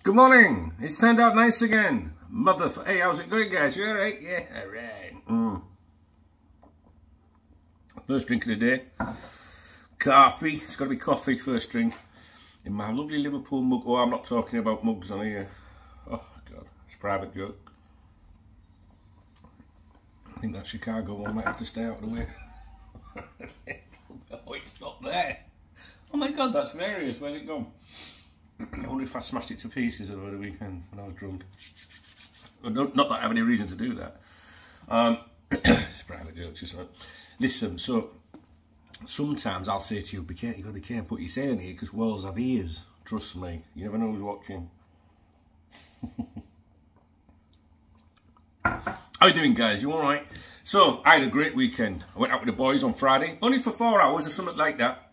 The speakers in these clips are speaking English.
Good morning. It's turned out nice again. Hey, how's it going, guys? You alright? Yeah, alright. First drink of the day. Coffee. It's got to be coffee, first drink. In my lovely Liverpool mug. Oh, I'm not talking about mugs on here. Oh, God. It's a private joke. I think that Chicago one might have to stay out of the way. Oh, it's not there. Oh my God, that's hilarious. Where's it gone? I wonder if I smashed it to pieces over the weekend when I was drunk. Well, not that I have any reason to do that. It's private jokes, isn't it? Listen, so sometimes I'll say to you, you've got to be careful what you say in here because walls have ears. Trust me. You never know who's watching. How you doing, guys? You alright? So, I had a great weekend. I went out with the boys on Friday, only for 4 hours or something like that.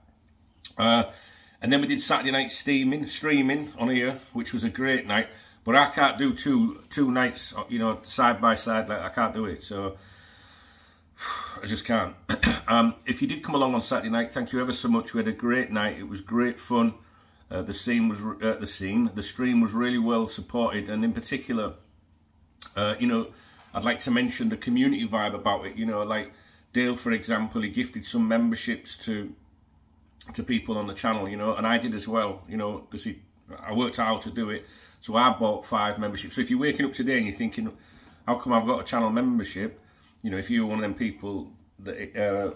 And then we did Saturday night streaming on here, which was a great night. But I can't do two nights, you know, side by side. Like I can't do it, so I just can't. If you did come along on Saturday night, thank you ever so much. We had a great night. It was great fun. The stream was really well supported, and in particular, you know, I'd like to mention the community vibe about it. You know, like Dale, for example, he gifted some memberships to people on the channel, you know, and I did as well, you know, because I worked out how to do it. So I bought 5 memberships. So if you're waking up today and you're thinking, how come I've got a channel membership? You know, if you're one of them people that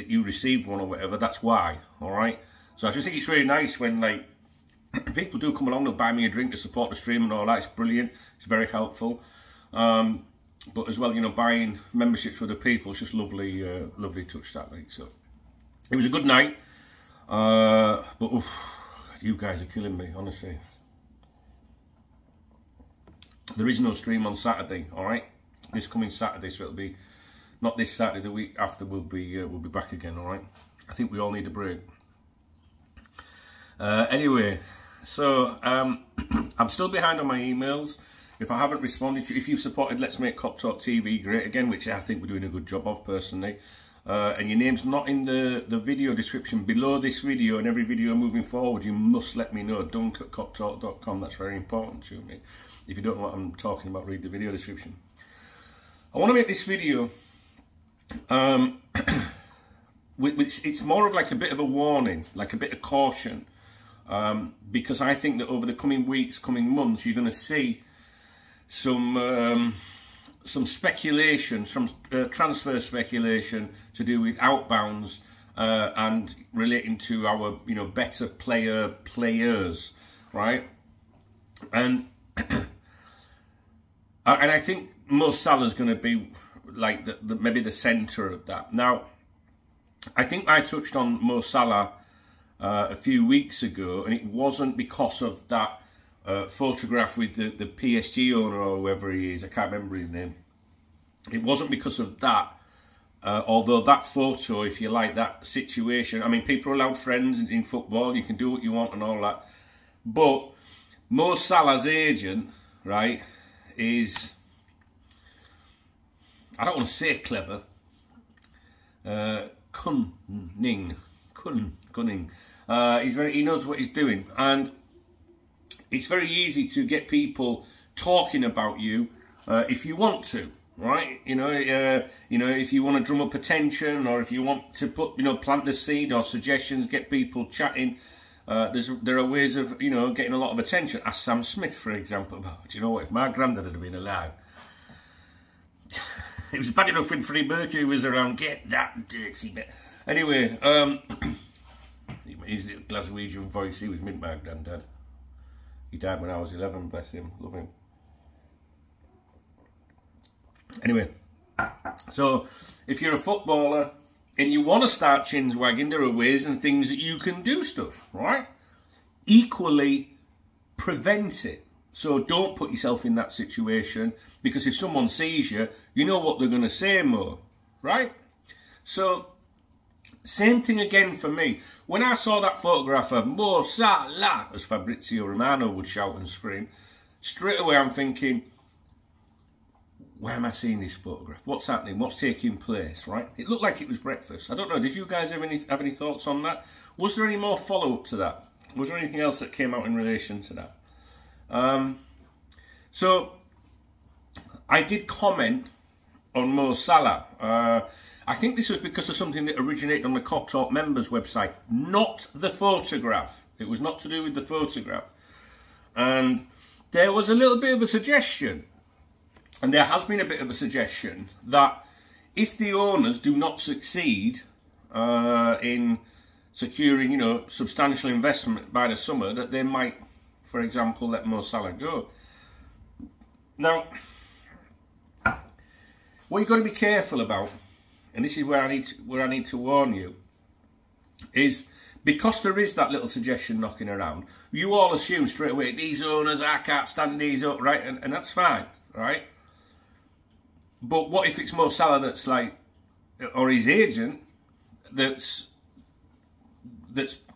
you received one or whatever, that's why, all right? So I just think it's really nice when, like, people do come along, they'll buy me a drink to support the stream and all that. It's brilliant. It's very helpful. But as well, you know, buying memberships for the people, it's just lovely, lovely touch that, like, so. It was a good night, but oof, you guys are killing me, honestly. There is no stream on Saturday, all right? This coming Saturday, so it'll be not this Saturday. The week after, we'll be back again, all right? I think we all need a break. Anyway, so I'm still behind on my emails. If I haven't responded to you, if you've supported Let's Make KopTalk TV, great again, which I think we're doing a good job of personally. And your name's not in the video description below this video and every video moving forward, you must let me know. dunk@koptalk.com, that's very important to me. If you don't know what I'm talking about, read the video description. I want to make this video, it's more of like a bit of a warning, like a bit of caution, because I think that over the coming weeks, coming months, you're going to see some speculation, some transfer speculation to do with outbounds and relating to our, you know, better players, right? And I think Mo Salah's going to be like maybe the centre of that. Now, I think I touched on Mo Salah a few weeks ago, and it wasn't because of that photograph with the PSG owner or whoever he is. I can't remember his name. It wasn't because of that, although that photo, if you like, that situation, I mean, people are allowed friends in football, you can do what you want and all that, but Mo Salah's agent, right, is, I don't want to say clever, cunning. He knows what he's doing, and it's very easy to get people talking about you if you want to. Right, you know, if you want to drum up attention, or if you want to plant the seed or suggestions, get people chatting. There are ways of, you know, getting a lot of attention. Ask Sam Smith, for example. Oh, do you know what? If my granddad had been alive, it was bad enough when Freddie Mercury was around. Get that dirty bit. Anyway, his little Glaswegian voice. He was mint, my granddad. He died when I was 11. Bless him. Love him. Anyway, so if you're a footballer and you want to start chins wagging, there are ways and things that you can do stuff, right? Equally, prevent it. So don't put yourself in that situation, because if someone sees you, you know what they're going to say more, right? So, same thing again for me. When I saw that photograph of Mo Salah, as Fabrizio Romano would shout and scream, straight away I'm thinking, why am I seeing this photograph? What's happening? What's taking place, right? It looked like it was breakfast. I don't know. Did you guys have any thoughts on that? Was there any more follow-up to that? Was there anything else that came out in relation to that? So I did comment on Mo Salah. I think this was because of something that originated on the KopTalk members website, not the photograph. It was not to do with the photograph. And there was a little bit of a suggestion, and there has been a bit of a suggestion, that if the owners do not succeed in securing, you know, substantial investment by the summer, that they might, for example, let Mo Salah go. Now, what you've got to be careful about, and this is where I need to warn you, is because there is that little suggestion knocking around, you all assume straight away, these owners, I can't stand these up, right? And that's fine, right? But what if it's Mo Salah that's like, or his agent, that's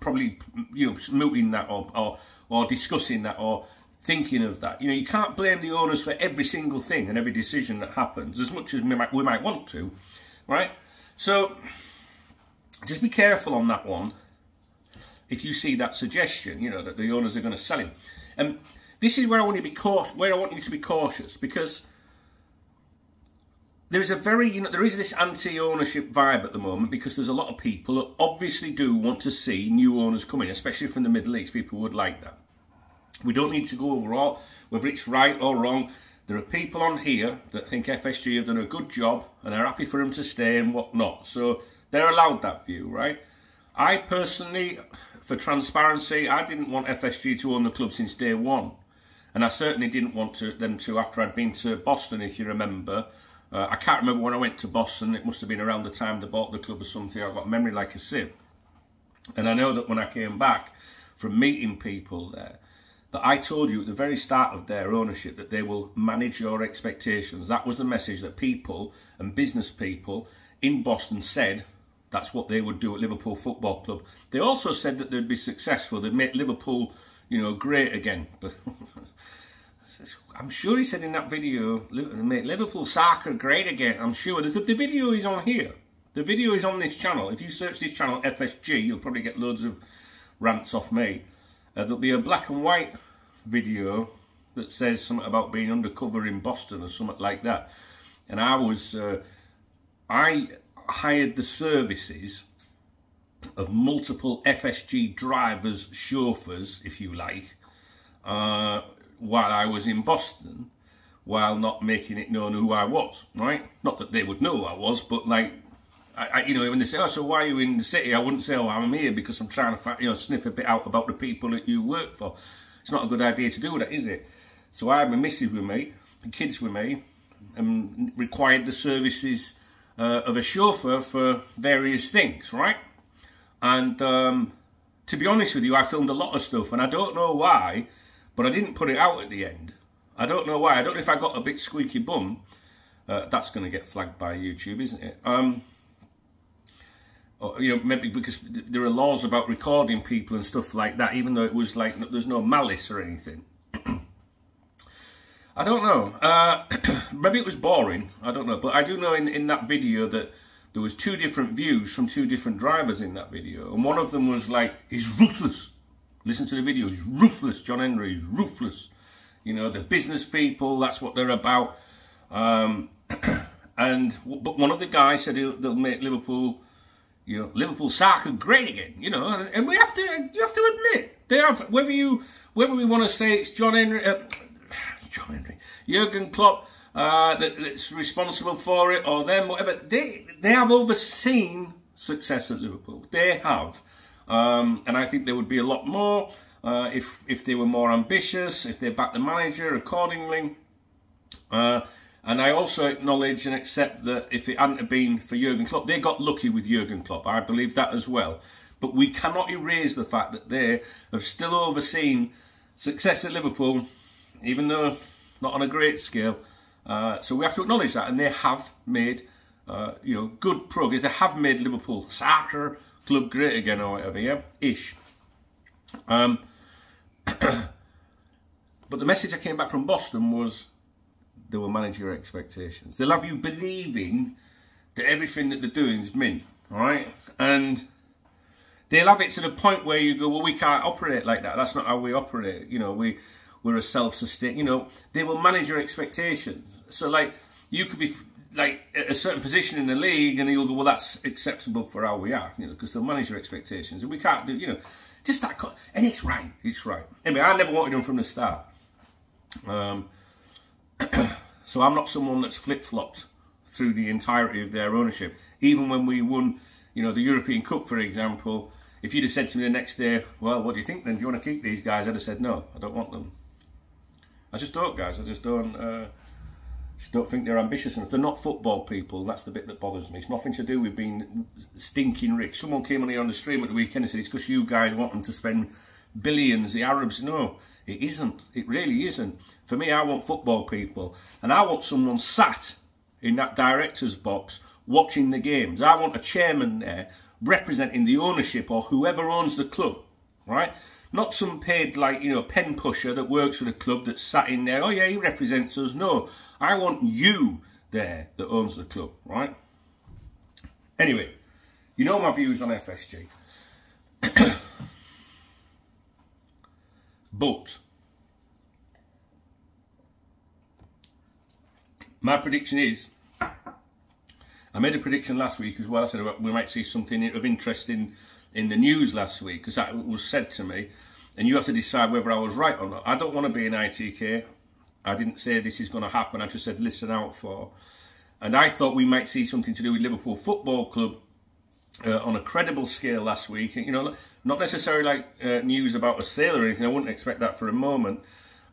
probably, you know, mooting that or discussing that or thinking of that. You know, you can't blame the owners for every single thing and every decision that happens, as much as we might want to, right? So just be careful on that one. If you see that suggestion, you know, that the owners are going to sell him, and this is where I want you to be cautious. Where I want you to be cautious, because there is a very, you know, there is this anti-ownership vibe at the moment, because there's a lot of people that obviously do want to see new owners come in, especially from the Middle East. People would like that. We don't need to go over all whether it's right or wrong. There are people on here that think FSG have done a good job and are happy for them to stay and whatnot. So they're allowed that view, right? I personally, for transparency, I didn't want FSG to own the club since day one. And I certainly didn't want them to after I'd been to Boston, if you remember. I can't remember when I went to Boston. It must have been around the time they bought the club or something. I've got memory like a sieve. And I know that when I came back from meeting people there, that I told you at the very start of their ownership that they will manage your expectations. That was the message that people and business people in Boston said that's what they would do at Liverpool Football Club. They also said that they'd be successful. They'd make Liverpool, you know, great again. But I'm sure he said in that video, make Liverpool soccer great again. I'm sure. The video is on here. The video is on this channel. If you search this channel, FSG, you'll probably get loads of rants off me. There'll be a black and white video that says something about being undercover in Boston or something like that. And I hired the services of multiple FSG drivers, chauffeurs, if you like, while I was in Boston, while not making it known who I was, right? Not that they would know who I was, but like, you know, when they say, oh, so why are you in the city? I wouldn't say, oh, I'm here because I'm trying to, you know, sniff a bit out about the people that you work for. It's not a good idea to do that, is it? So I had my missus with me, the kids with me, and required the services of a chauffeur for various things, right? And to be honest with you, I filmed a lot of stuff, and I don't know why, but I didn't put it out at the end. I don't know why. I don't know if I got a bit squeaky bum. That's going to get flagged by YouTube, isn't it? Or, you know, maybe because there are laws about recording people and stuff like that, even though it was like, there's no malice or anything. I don't know. Maybe it was boring. I don't know. But I do know in that video that there was two different views from two different drivers in that video. And one of them was like, he's ruthless. Listen to the video. He's ruthless. John Henry is ruthless. You know, the business people, that's what they're about. But one of the guys said they'll make Liverpool, you know, Liverpool soccer great again, you know, and you have to admit, they have, whether we want to say it's Jurgen Klopp that's responsible for it, or them, whatever, they have overseen success at Liverpool. They have, and I think there would be a lot more if they were more ambitious, if they backed the manager accordingly. And I also acknowledge and accept that if it hadn't been for Jurgen Klopp, they got lucky with Jurgen Klopp. I believe that as well. But we cannot erase the fact that they have still overseen success at Liverpool, even though not on a great scale. So we have to acknowledge that. And they have made, you know, good progress. They have made Liverpool soccer club great again, or whatever, yeah? Ish. But the message I came back from Boston was, they will manage your expectations. They'll have you believing that everything that they're doing is mint, all right? And they'll have it to the point where you go, well, we can't operate like that. That's not how we operate. You know, we're a self-sustain. You know, they will manage your expectations. So like you could be like at a certain position in the league, and you'll go, well, that's acceptable for how we are, you know, because they'll manage your expectations, and we can't do, you know, just that. And it's right. It's right. Anyway, I never wanted them from the start. So I'm not someone that's flip-flopped through the entirety of their ownership. Even when we won, you know, the European Cup, for example, if you'd have said to me the next day, well, what do you think then? Do you want to keep these guys? I'd have said, no, I don't want them. I just don't, guys. I just don't think they're ambitious enough. They're not football people. That's the bit that bothers me. It's nothing to do with being stinking rich. Someone came on here on the stream at the weekend and said, it's because you guys want them to spend billions, the Arabs. No, it isn't. It really isn't. For me, I want football people. And I want someone sat in that director's box watching the games. I want a chairman there representing the ownership or whoever owns the club, right? Not some paid, like, you know, pen pusher that works for the club that's sat in there. Oh, yeah, he represents us. No, I want you there that owns the club, right? Anyway, you know my views on FSG. But my prediction is, I made a prediction last week as well. I said we might see something of interest in the news last week, because that was said to me, and you have to decide whether I was right or not. I don't want to be an ITK. I didn't say this is going to happen. I just said listen out for. And I thought we might see something to do with Liverpool Football Club on a credible scale last week. You know, not necessarily like news about a sale or anything. I wouldn't expect that for a moment.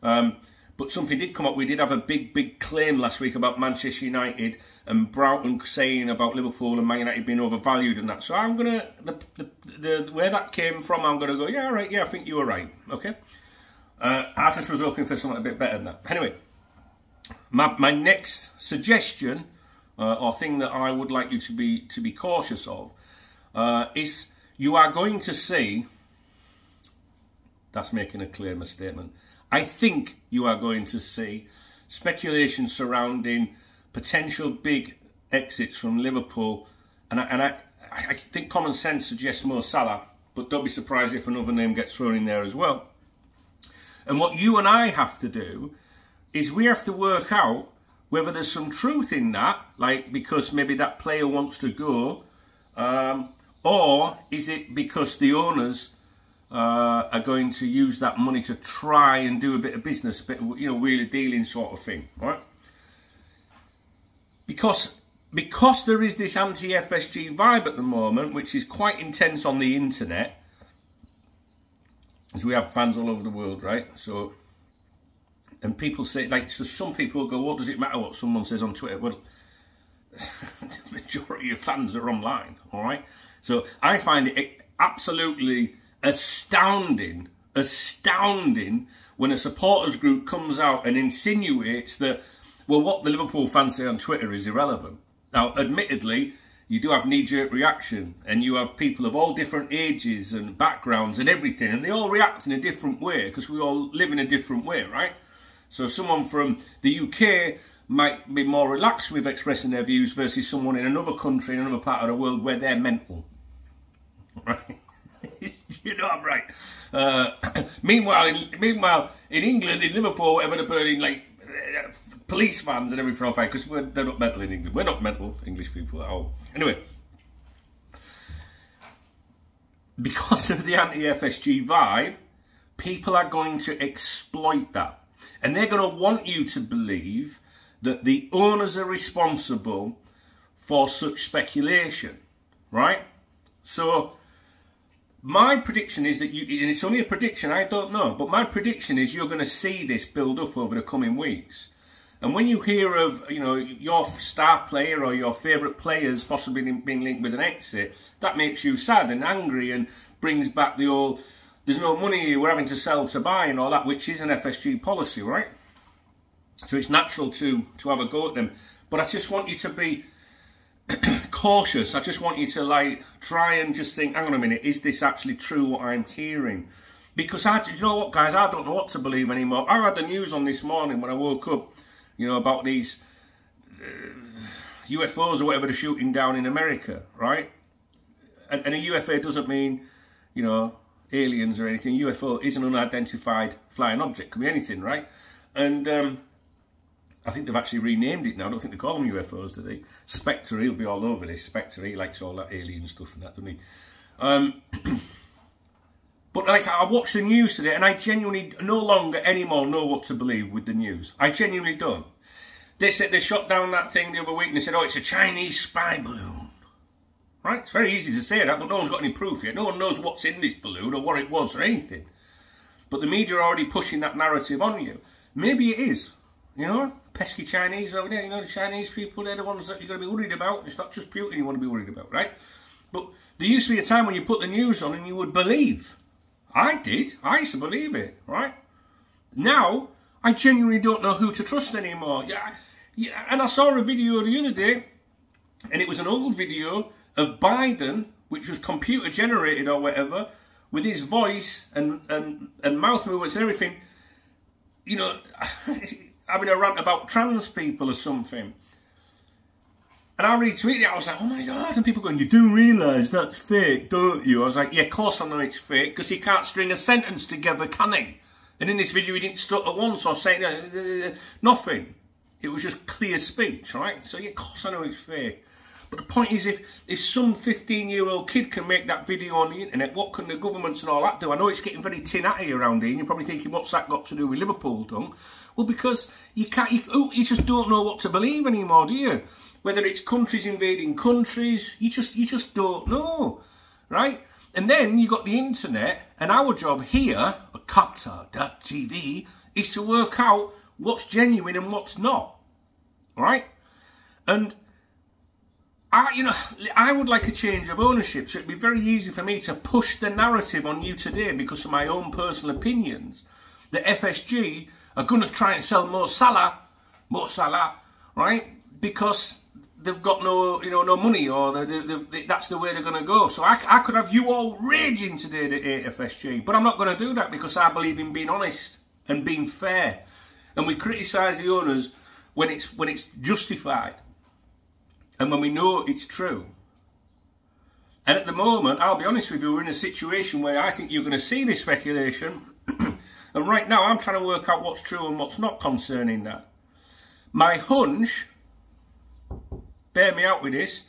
But something did come up. We did have a big claim last week about Manchester United and Broughton saying about Liverpool and Man United being overvalued and that. So I'm going to, where that came from, I'm going to go, yeah, all right, yeah, I think you were right. Okay. Artist was hoping for something a bit better than that. Anyway, my next suggestion or thing that I would like you to be cautious of is you are going to see, that's making a claim, a statement, I think you are going to see speculation surrounding potential big exits from Liverpool, and I think common sense suggests Mo Salah, but don't be surprised if another name gets thrown in there as well. And what you and I have to do is we have to work out whether there's some truth in that, like because maybe that player wants to go, or is it because the owners are going to use that money to try and do a bit of business, a bit of, you know, wheeler dealing sort of thing, right? Because there is this anti-FSG vibe at the moment, which is quite intense on the internet, as we have fans all over the world, right? So, and people say, like, so some people go, what does it matter what someone says on Twitter? Well, the majority of fans are online, all right? So I find it absolutely astounding when a supporters group comes out and insinuates that, well, what the Liverpool fans say on Twitter is irrelevant. Now, admittedly, you do have knee-jerk reaction, and you have people of all different ages and backgrounds and everything, and they all react in a different way because we all live in a different way, right? So someone from the UK might be more relaxed with expressing their views versus someone in another country, in another part of the world where they're mental, right? You know I'm right. Meanwhile, in England, in Liverpool, whatever, they're burning like police vans and everything off, because they're not mental in England. We're not mental English people at all. Anyway, because of the anti-FSG vibe, people are going to exploit that, and they're going to want you to believe that the owners are responsible for such speculation, right? So my prediction is that and it's only a prediction, I don't know, but my prediction is you're going to see this build up over the coming weeks. And when you hear of, you know, your star player or your favourite players possibly being linked with an exit, that makes you sad and angry and brings back the old, there's no money here, we're having to sell to buy and all that, which is an FSG policy, right? So it's natural to have a go at them. But I just want you to be cautious. I just want you to like try and just think, hang on a minute, is this actually true what I'm hearing? Because you know what, guys, I don't know what to believe anymore. I read the news on this morning when I woke up, you know, about these UFOs or whatever they're shooting down in America, right? And a UFO doesn't mean, you know, aliens or anything. UFO is an unidentified flying object. Could be anything, right? And I think they've actually renamed it now. I don't think they call them UFOs, do they? Spectre, he'll be all over this. Spectre, he likes all that alien stuff and that, doesn't he? But like, I watched the news today and I genuinely no longer anymore know what to believe with the news. I genuinely don't. They said they shot down that thing the other week and they said, oh, it's a Chinese spy balloon. Right? It's very easy to say that, but no one's got any proof yet. No one knows what's in this balloon or what it was or anything. But the media are already pushing that narrative on you. Maybe it is. You know, pesky Chinese over there, you know, the Chinese people, they're the ones that you're going to be worried about. It's not just Putin you want to be worried about, right? But there used to be a time when you put the news on and you would believe. I did. I used to believe it, right? Now, I genuinely don't know who to trust anymore. Yeah, and I saw a video the other day, and it was an old video of Byrne, which was computer generated or whatever, with his voice and mouth movements and everything, you know, having a rant about trans people or something. And I retweeted it, I was like, oh my God, and people going, you do realise that's fake, don't you? I was like, yeah, of course I know it's fake, because he can't string a sentence together, can he? And in this video he didn't stutter once or say nothing. It was just clear speech, right? So yeah, of course I know it's fake. But the point is, if some 15-year-old kid can make that video on the internet, what can the governments and all that do? I know it's getting very tin-atty around here, and you're probably thinking, what's that got to do with Liverpool, don't? Well, because you just don't know what to believe anymore, do you? Whether it's countries invading countries, you just don't know, right? And then you got the internet, and our job here at KopTalk.tv is to work out what's genuine and what's not, right? And I would like a change of ownership, so it'd be very easy for me to push the narrative on you today because of my own personal opinions. The FSG are going to try and sell more Salah, right? Because they've got no money, or that's the way they're going to go. So I could have you all raging today at FSG, but I'm not going to do that because I believe in being honest and being fair. And we criticise the owners when it's justified and when we know it's true. And at the moment, I'll be honest with you, we're in a situation where I think you're going to see this speculation. And right now, I'm trying to work out what's true and what's not concerning that. My hunch, bear me out with this,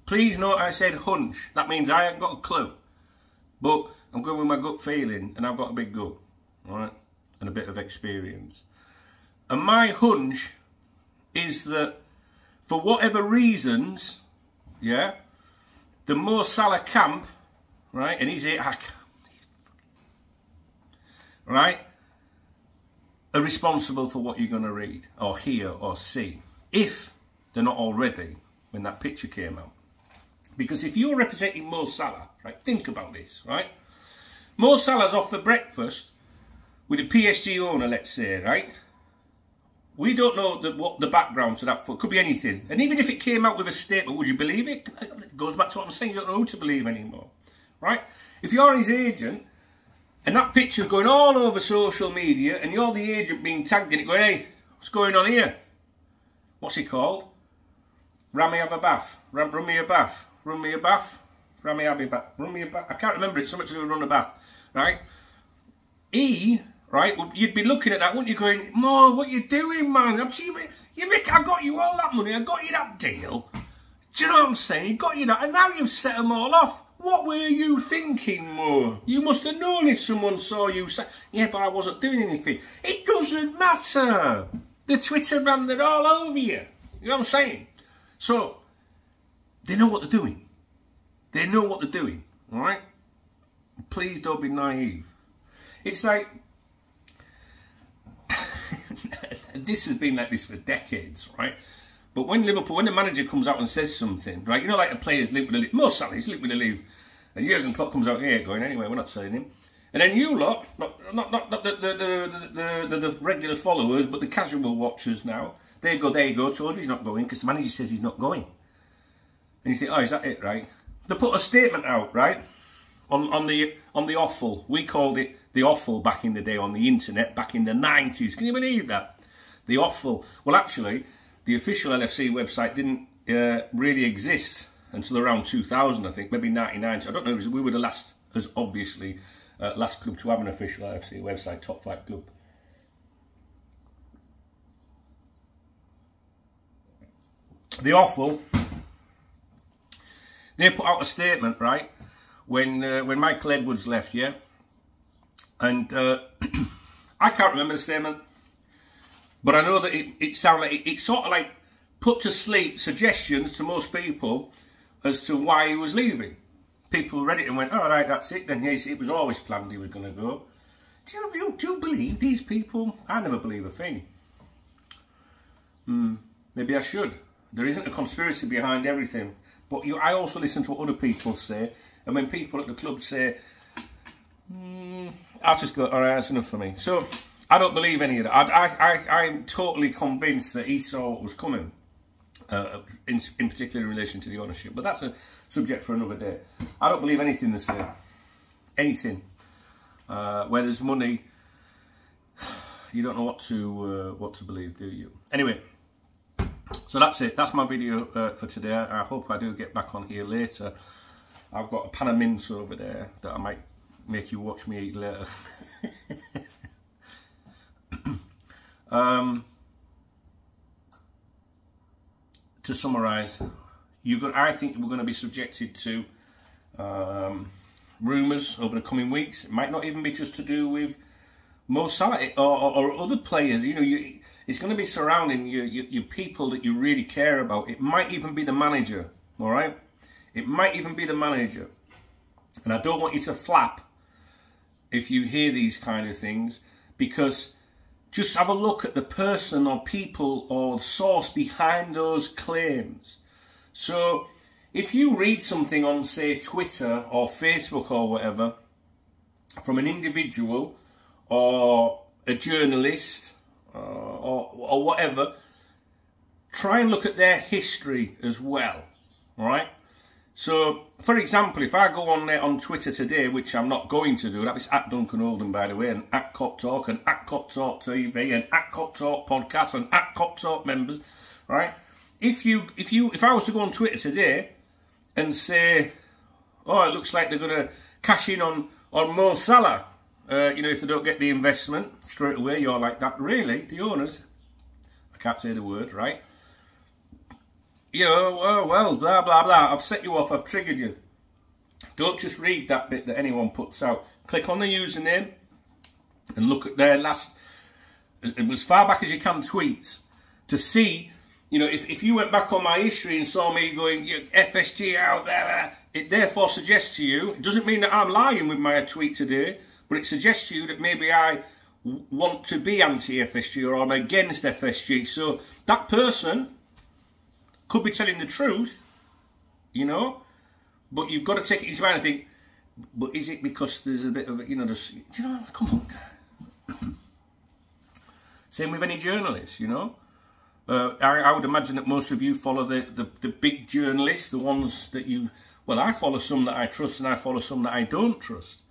please note I said hunch. That means I haven't got a clue. But I'm going with my gut feeling, and I've got a big gut, right? And a bit of experience. And my hunch is that for whatever reasons, yeah, the Mo Salah camp, right, and he's here, right, are responsible for what you're going to read or hear or see, if they're not already when that picture came out. Because if you're representing Mo Salah, right, think about this, right? Mo Salah's off for breakfast with a PSG owner, let's say, right? We don't know what the background to that could be anything. And even if it came out with a statement, would you believe it? It goes back to what I'm saying, you don't know who to believe anymore, right? If you're his agent, and that picture's going all over social media, and you're the agent being tagged in it, going, hey, what's going on here? What's he called? Run me have a bath. Run me a bath. Run me a bath. Run me have a bath. Run me a bath. I can't remember it. Something to do with run a bath, right? Right, you'd be looking at that, wouldn't you, going, Mo, what you doing, man? I got you all that money, I got you that deal. Do you know what I'm saying? I got you that, and now you've set them all off. What were you thinking, Mo? You must have known if someone saw you say, yeah, but I wasn't doing anything. It doesn't matter. The Twitter man, they're all over you. You know what I'm saying? So, they know what they're doing. They know what they're doing, all right? Please don't be naive. It's like, this has been like this for decades, right? But when the manager comes out and says something, right, you know, like a player's linked with a leave, Mo Salah's linked with a leave, and Jurgen Klopp comes out here going, anyway, we're not selling him. And then you lot, not the regular followers, but the casual watchers now, there you go, told he's not going, because the manager says he's not going. And you think, oh, is that it, right? They put a statement out, right, on the offal. We called it the offal back in the day on the internet, back in the 90s. Can you believe that? The offal. Well, actually, the official LFC website didn't really exist until around 2000, I think, maybe 99. So I don't know, we were the last, as obviously, last club to have an official IFC website, Top Flight Club. The awful, they put out a statement, right, when Michael Edwards left, yeah, and I can't remember the statement, but I know that it sounded like it sort of like put to sleep suggestions to most people as to why he was leaving. People read it and went, all right, that's it then. Yes, it was always planned he was going to go. Do you believe these people? I never believe a thing. Maybe I should. There isn't a conspiracy behind everything. But I also listen to what other people say. And when people at the club say, I'll just go, all right, that's enough for me. So I don't believe any of that. I'm totally convinced that he saw what was coming. In particular in relation to the ownership, but that's a subject for another day. I don't believe anything they say. Anything. Where there's money, you don't know what to believe, do you? Anyway, so that's it. That's my video for today. I hope I do get back on here later. I've got a pan of mince over there that I might make you watch me eat later. To summarise, I think we're going to be subjected to rumours over the coming weeks. It might not even be just to do with Mo Salah or other players. You know, it's going to be surrounding your people that you really care about. It might even be the manager, all right? It might even be the manager. And I don't want you to flap if you hear these kind of things, because just have a look at the person or people or the source behind those claims. So if you read something on, say, Twitter or Facebook or whatever, from an individual or a journalist or whatever, try and look at their history as well, all right? So, for example, if I go on there on Twitter today, which I'm not going to do, that is at Duncan Holden, by the way, and at KopTalk, and at KopTalk TV, and at KopTalk Podcast, and at KopTalk members, right? If I was to go on Twitter today and say, oh, it looks like they're going to cash in on Mo Salah, you know, if they don't get the investment straight away, you're like, that really? The owners? I can't say the word, right? You know, oh, well, blah, blah, blah. I've set you off. I've triggered you. Don't just read that bit that anyone puts out. Click on the username and look at their last, as far back as you can, tweets to see, you know, if you went back on my history and saw me going, FSG out there, it therefore suggests to you, it doesn't mean that I'm lying with my tweet today, but it suggests to you that maybe I want to be anti-FSG or I'm against FSG. So that person could be telling the truth, you know, but you've got to take it into mind and think, but is it because there's a bit of, you know, you know, come on. Same with any journalists, you know. I would imagine that most of you follow the big journalists, the ones that you, well, I follow some that I trust and I follow some that I don't trust.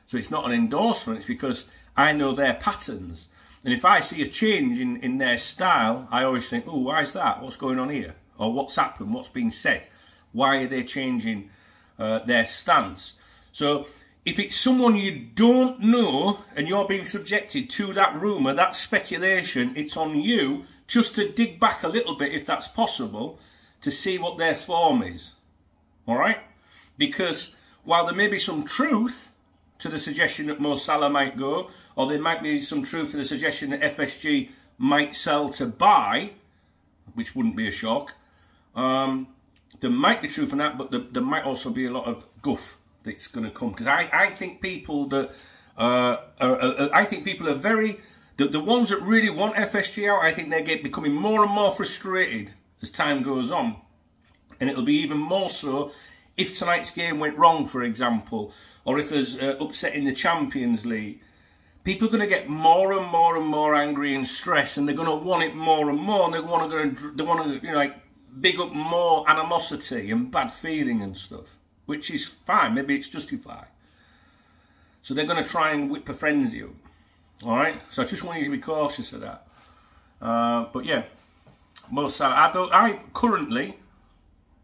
So it's not an endorsement, it's because I know their patterns. And if I see a change in their style, I always think, oh, why is that? What's going on here? Or what's happened, what's been said, why are they changing their stance? So if it's someone you don't know and you're being subjected to that rumour, that speculation, it's on you just to dig back a little bit, if that's possible, to see what their form is, all right? Because while there may be some truth to the suggestion that Mo Salah might go, or there might be some truth to the suggestion that FSG might sell to buy, which wouldn't be a shock, there might be truth in that, but there might also be a lot of guff that's going to come, because I think people that I think people are very the ones that really want FSG out. I think they're becoming more and more frustrated as time goes on, and it'll be even more so if tonight's game went wrong, for example, or if there's upset in the Champions League. People are going to get more and more and more angry and stressed, and they're going to want it more and more, and they want to you know, like, big up more animosity and bad feeling and stuff, which is fine. Maybe it's justified. So they're going to try and whip a frenzy up. All right. So I just want you to be cautious of that. But yeah, Mo Salah. I currently,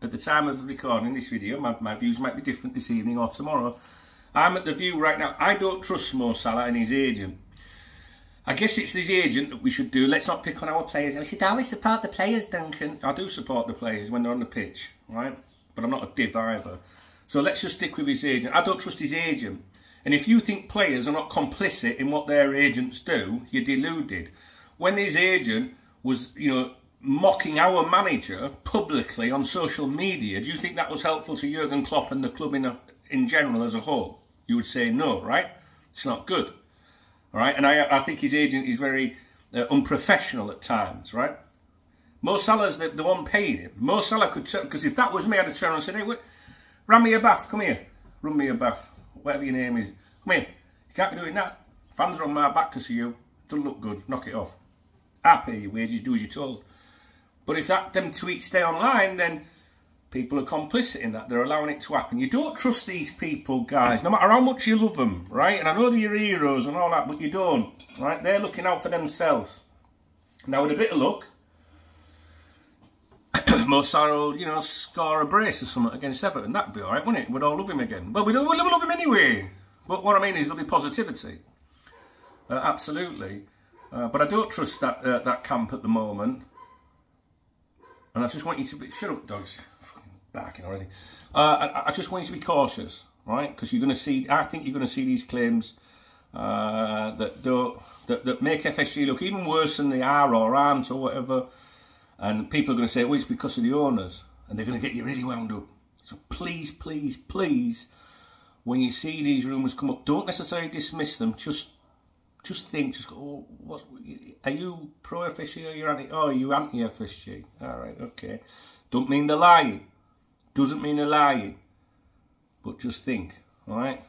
at the time of recording this video, my views might be different this evening or tomorrow. I'm at the view right now, I don't trust Mo Salah and his agent. I guess it's his agent that we should do. Let's not pick on our players. We should always support the players, Duncan. I do support the players when they're on the pitch, right? But I'm not a div either. So let's just stick with his agent. I don't trust his agent. And if you think players are not complicit in what their agents do, you're deluded. When his agent was, you know, mocking our manager publicly on social media, do you think that was helpful to Jurgen Klopp and the club in general as a whole? You would say no, right? It's not good, all right? And I think his agent is very unprofessional at times, right? Mo Salah's the one paying him. Mo Salah could, because if that was me, I'd have turned around and said, hey, wait, run me a bath, come here. Run me a bath, whatever your name is. Come here. You can't be doing that. Fans are on my back because of you. Doesn't look good. Knock it off. I pay your wages, do as you're told. But if them tweets stay online, then people are complicit in that. They're allowing it to happen. You don't trust these people, guys, no matter how much you love them, right? And I know they're your heroes and all that, but you don't, right? They're looking out for themselves. Now, with a bit of luck, Mo Salah will, you know, score a brace or something against Everton. That'd be all right, wouldn't it? We'd all love him again. Well, we'll love him anyway. But what I mean is there'll be positivity. Absolutely. But I don't trust that camp at the moment. And I just want you to be... Shut up, dogs. Fucking barking already. I just want you to be cautious, right? Because you're going to see... I think you're going to see these claims that make FSG look even worse than they are or aren't or whatever. And people are going to say, well, it's because of the owners. And they're going to get you really wound up. So please, please, please, when you see these rumours come up, don't necessarily dismiss them. Just think, just go, oh, are you pro-FSG or you're anti? Oh, are you anti-FSG? All right, okay. Don't mean they're lying. Doesn't mean they're lying. But just think, all right?